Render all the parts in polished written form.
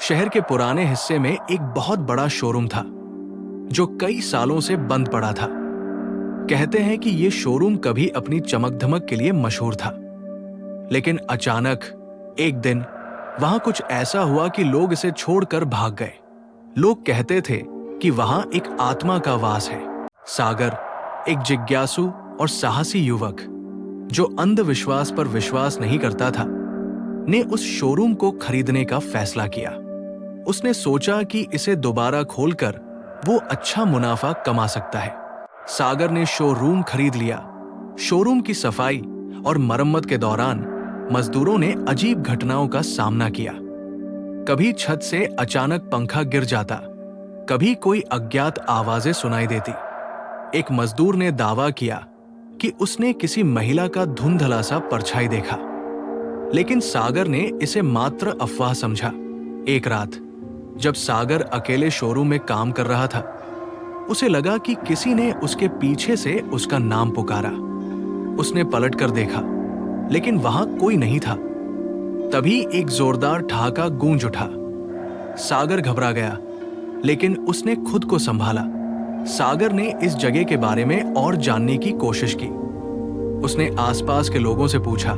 शहर के पुराने हिस्से में एक बहुत बड़ा शोरूम था जो कई सालों से बंद पड़ा था। कहते हैं कि ये शोरूम कभी अपनी चमक धमक के लिए मशहूर था, लेकिन अचानक एक दिन वहां कुछ ऐसा हुआ कि लोग इसे छोड़कर भाग गए। लोग कहते थे कि वहां एक आत्मा का वास है। सागर, एक जिज्ञासु और साहसी युवक जो अंधविश्वास पर विश्वास नहीं करता था, ने उस शोरूम को खरीदने का फैसला किया। उसने सोचा कि इसे दोबारा खोलकर वो अच्छा मुनाफा कमा सकता है। सागर ने शोरूम खरीद लिया। शोरूम की सफाई और मरम्मत के दौरान मजदूरों ने अजीब घटनाओं का सामना किया। कभी छत से अचानक पंखा गिर जाता, कभी कोई अज्ञात आवाजें सुनाई देती। एक मजदूर ने दावा किया कि उसने किसी महिला का धुंधला सा परछाई देखा, लेकिन सागर ने इसे मात्र अफवाह समझा। एक रात जब सागर अकेले शोरूम में काम कर रहा था, उसे लगा कि किसी ने उसके पीछे से उसका नाम पुकारा। उसने पलट कर देखा, लेकिन वहां कोई नहीं था। तभी एक जोरदार ठहाका गूंज उठा। सागर घबरा गया, लेकिन उसने खुद को संभाला। सागर ने इस जगह के बारे में और जानने की कोशिश की। उसने आसपास के लोगों से पूछा,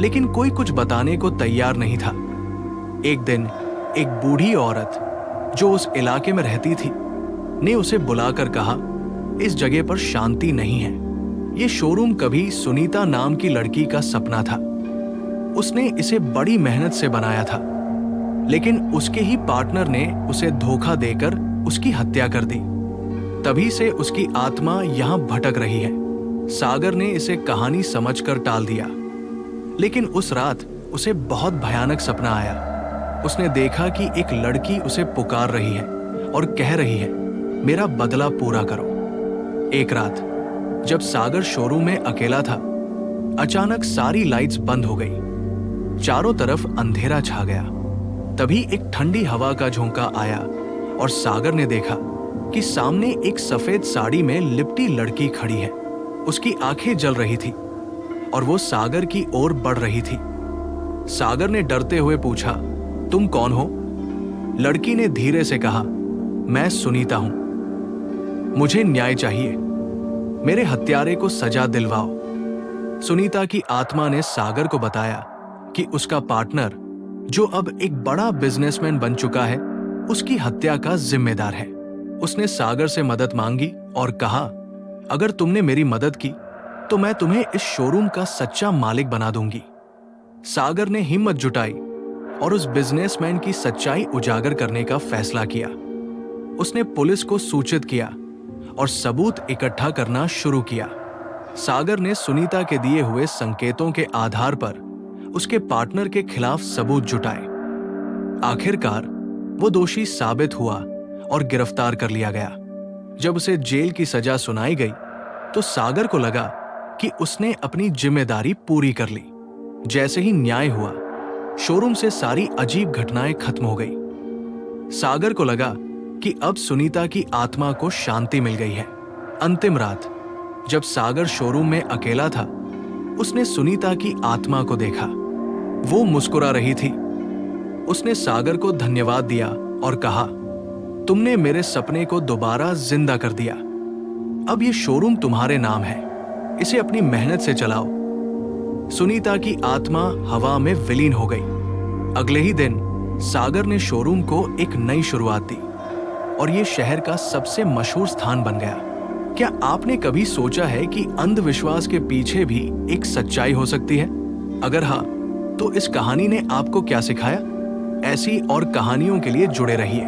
लेकिन कोई कुछ बताने को तैयार नहीं था। एक दिन एक बूढ़ी औरत जो उस इलाके में रहती थी ने उसे बुलाकर कहा, इस जगह पर शांति नहीं है। ये शोरूम कभी सुनीता नाम की लड़की का सपना था। उसने इसे बड़ी मेहनत से बनाया था, लेकिन उसके ही पार्टनर ने उसे धोखा देकर उसकी हत्या कर दी। तभी से उसकी आत्मा यहां भटक रही है। सागर ने इसे कहानी समझकर टाल दिया, लेकिन उस रात उसे बहुत भयानक सपना आया। उसने देखा कि एक लड़की उसे पुकार रही है और कह रही है, मेरा बदला पूरा करो। एक रात जब सागर शोरूम में अकेला था, अचानक सारी लाइट्स बंद हो गई। चारों तरफ अंधेरा छा गया। तभी एक ठंडी हवा का झोंका आया और सागर ने देखा कि सामने एक सफेद साड़ी में लिपटी लड़की खड़ी है। उसकी आंखें जल रही थी और वो सागर की ओर बढ़ रही थी। सागर ने डरते हुए पूछा, तुम कौन हो? लड़की ने धीरे से कहा, मैं सुनीता हूं। मुझे न्याय चाहिए। मेरे हत्यारे को सजा दिलवाओ। सुनीता की आत्मा ने सागर को बताया कि उसका पार्टनर, जो अब एक बड़ा बिजनेसमैन बन चुका है, उसकी हत्या का जिम्मेदार है। उसने सागर से मदद मांगी और कहा, अगर तुमने मेरी मदद की तो मैं तुम्हें इस शोरूम का सच्चा मालिक बना दूंगी। सागर ने हिम्मत जुटाई और उस बिजनेसमैन की सच्चाई उजागर करने का फैसला किया। उसने पुलिस को सूचित किया और सबूत इकट्ठा करना शुरू किया। सागर ने सुनीता के दिए हुए संकेतों के आधार पर उसके पार्टनर के खिलाफ सबूत जुटाए। आखिरकार वो दोषी साबित हुआ और गिरफ्तार कर लिया गया। जब उसे जेल की सजा सुनाई गई तो सागर को लगा कि उसने अपनी जिम्मेदारी पूरी कर ली। जैसे ही न्याय हुआ, शोरूम से सारी अजीब घटनाएं खत्म हो गई। सागर को लगा कि अब सुनीता की आत्मा को शांति मिल गई है। अंतिम रात जब सागर शोरूम में अकेला था, उसने सुनीता की आत्मा को देखा। वो मुस्कुरा रही थी। उसने सागर को धन्यवाद दिया और कहा, तुमने मेरे सपने को दोबारा जिंदा कर दिया। अब ये शोरूम तुम्हारे नाम है, इसे अपनी मेहनत से चलाओ। सुनीता की आत्मा हवा में विलीन हो गई। अगले ही दिन सागर ने शोरूम को एक नई शुरुआत दी और ये शहर का सबसे मशहूर स्थान बन गया। क्या आपने कभी सोचा है कि अंधविश्वास के पीछे भी एक सच्चाई हो सकती है? अगर हाँ, तो इस कहानी ने आपको क्या सिखाया? ऐसी और कहानियों के लिए जुड़े रहिए।